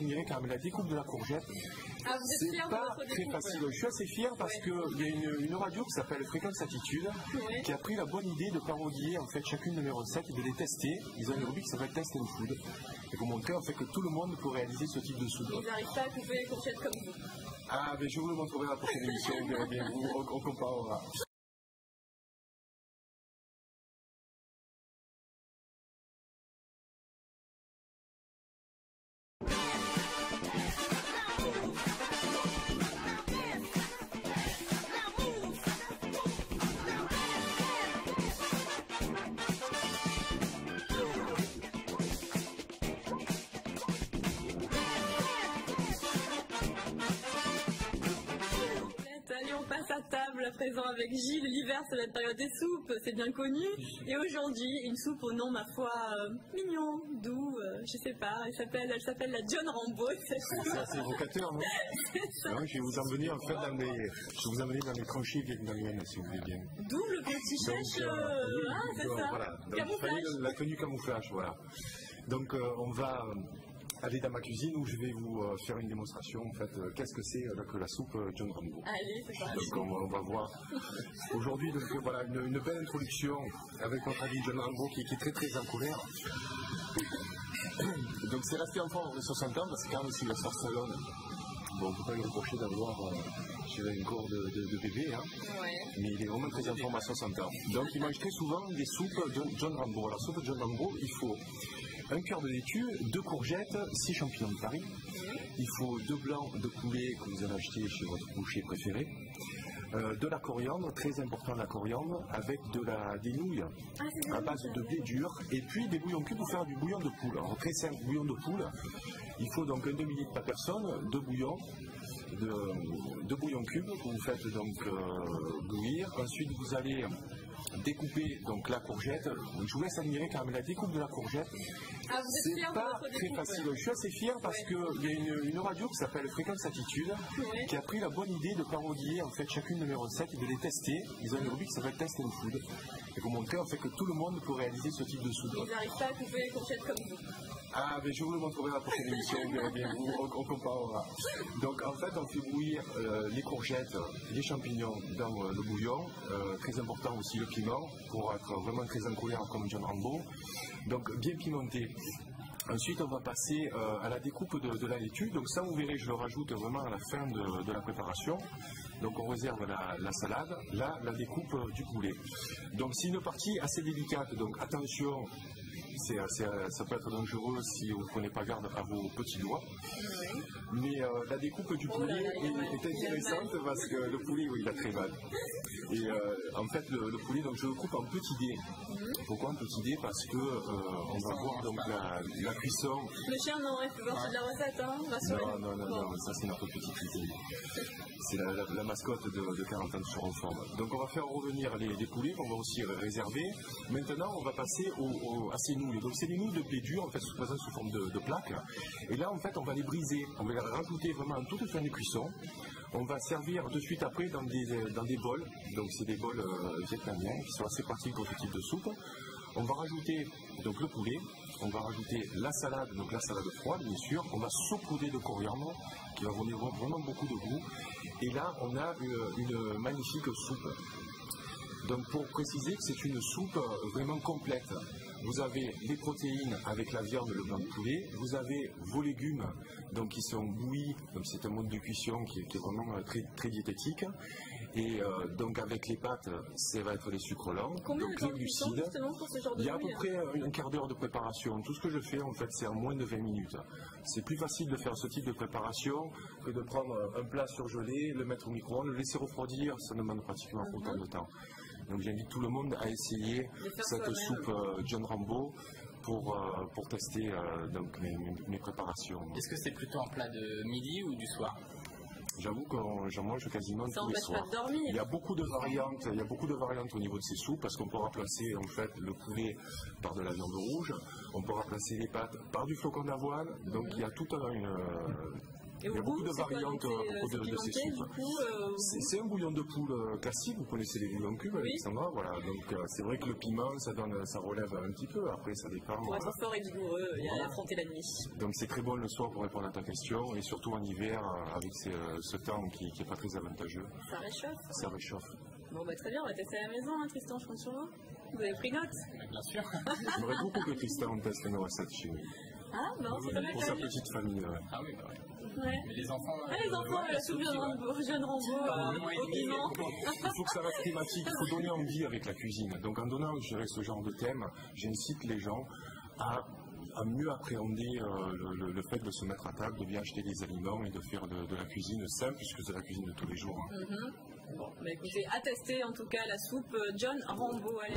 admirer quand même la découpe de la courgette. Ah, vous êtes fier de pas votre très découpe? facile. Je suis assez fier parce qu'il y a une radio qui s'appelle Fréquence Attitude qui a pris la bonne idée de parodier en fait chacune de mes recettes et de les tester. Ils ont une rubrique qui s'appelle Test and Food et pour montrer en fait que tout le monde peut réaliser ce type de soupe. Ils n'arrivent pas à couper les courgettes comme vous. Ah, mais je vous le montrerai à la prochaine émission, vous verrez bien, on comparera. Allez, on passe à table à présent avec Gilles. L'hiver, c'est la période des soupes, c'est bien connu. Et aujourd'hui, une soupe au nom, ma foi, mignon, doux, je sais pas. Elle s'appelle la John Rambo. C'est assez évocateur, non? Non, je vais vous emmener en fait dans les tranchées vietnamiennes, si vous voulez bien. D'où le petit chèche, c'est ça. Voilà. Donc, Camouflage. la tenue camouflage, voilà. Donc on va aller dans ma cuisine où je vais vous faire une démonstration en fait qu'est-ce que c'est que la soupe John Rambo. Allez, c'est parti. Donc on va voir aujourd'hui donc voilà une belle introduction avec notre ami John Rambo qui est très très en colère. Donc c'est resté enfant en 60 ans parce que quand même si la sort salonne, bon on ne peut pas lui reprocher d'avoir une cour de bébé, hein. Ouais. Mais il est vraiment très en forme à 60 ans. Donc il mange très souvent des soupes de John Rambo. Alors soupe John Rambo, il faut un cœur de laitue, 2 courgettes, 6 champignons de Paris. Il faut 2 blancs de poulet que vous allez acheter chez votre boucher préféré. De la coriandre, très important la coriandre, avec des nouilles à base de blé dur. Et puis des bouillons cubes pour faire du bouillon de poule. Alors très simple, bouillon de poule. Il faut donc un demi-litre par personne, 2 bouillons. De bouillon cube que vous faites donc bouillir. Ensuite vous allez découper donc la courgette. Donc, je vous laisse admirer quand même la découpe de la courgette. Ah, vous êtes fier C'est de pas votre très découpe? facile. Je suis assez fier parce qu'il y a une radio qui s'appelle Fréquence Attitude qui a pris la bonne idée de parodier en fait chacune de mes recettes et de les tester. Ils ont une rubrique qui s'appelle Test and Food et pour montrer en fait que tout le monde peut réaliser ce type de soupe. Ils n'arrivent pas à couper les courgettes comme vous. Ah, mais je vous le montrerai à la prochaine émission, vous verrez bien, on comparera. Donc en fait, on fait bouillir les courgettes, les champignons dans le bouillon. Très important aussi le piment, pour être vraiment très en colère comme John Rambo. Donc bien pimenté. Ensuite, on va passer à la découpe de la laitue. Donc ça, vous verrez, je le rajoute vraiment à la fin de la préparation. Donc on réserve la salade, là, la découpe du poulet. Donc c'est une partie assez délicate, donc attention. Ça peut être dangereux si vous ne prenez pas garde à vos petits doigts. Mais la découpe du poulet est intéressante parce que le poulet, oui, il a très mal. Et en fait, le poulet, donc je le coupe en petits dés. Pourquoi en petits dés? Parce que on va voir donc la cuisson. Le chien, non, il fait partie de la recette, hein, rassurez. Non, ça c'est notre petite idée. C'est la mascotte de 40 ans sur en forme. Donc on va faire revenir les poulets qu'on va aussi réserver. Maintenant, on va passer à ces nouilles. Donc c'est des nouilles de blé dur, en fait, présentes sous forme de plaques. Et là, en fait, on va les briser. On va les rajouter vraiment en toute fin de cuisson. On va servir de suite après dans des bols. Donc c'est des bols vietnamiens qui sont assez pratiques pour ce type de soupe. On va rajouter donc le poulet, on va rajouter la salade, donc la salade froide bien sûr. On va saupoudrer de coriandre qui va donner vraiment beaucoup de goût. Et là, on a une magnifique soupe. Donc pour préciser que c'est une soupe vraiment complète. Vous avez les protéines avec la viande, le blanc de poulet. Vous avez vos légumes donc qui sont bouillis. Donc c'est un mode de cuisson qui est vraiment très, très diététique. Et donc avec les pâtes, ça va être les sucres lents. Combien donc de temps les de cuisson glucides. justement pour ce genre de Il y a à peu nouilles? près un quart d'heure de préparation. Tout ce que je fais en fait c'est en moins de 20 minutes. C'est plus facile de faire ce type de préparation que de prendre un plat surgelé, le mettre au micro-ondes, le laisser refroidir, ça demande pratiquement autant de temps. Donc j'invite tout le monde à essayer cette soupe John Rambo pour tester donc mes préparations. Est-ce que c'est plutôt un plat de midi ou du soir? J'avoue que j'en mange quasiment Ça tous les empêche pas soirs. de dormir. Il y a beaucoup de variantes au niveau de ces soupes parce qu'on peut remplacer en fait le poulet par de la viande rouge, on peut remplacer les pâtes par du flocon d'avoine. Donc il y a toute Et Il y a beaucoup de c'est quoi, variantes donc, à propos de ces soupes. C'est un bouillon de poule classique, vous connaissez les bouillons cubes, Oui. Alexandra, voilà. Donc c'est vrai que le piment, ça relève un petit peu, après ça dépend. Pour être fort et vigoureux et affronter la nuit. Donc c'est très bon le soir pour répondre à ta question, et surtout en hiver, avec ce temps qui n'est pas très avantageux. Ça réchauffe. Ça réchauffe. Bon, bah très bien, on va tester à la maison, hein, Tristan, je compte sur vous. Vous avez pris note? Bien sûr. J'aimerais beaucoup que Tristan teste nos recettes chez nous. Ah, non, c'est pas mal. Pour sa petite famille. Ouais. Ah oui, bah ouais. Ouais. Mais les enfants. Ah, les enfants, la soupe jeune Rambo, au piment. Il faut que ça reste thématique, il faut donner envie avec la cuisine. Donc en donnant, je dirais, ce genre de thème, j'incite les gens à mieux appréhender le fait de se mettre à table, de bien acheter des aliments et de faire de la cuisine simple, puisque c'est la cuisine de tous les jours. Bon, bah écoutez, à tester en tout cas la soupe John Rambo. Allez.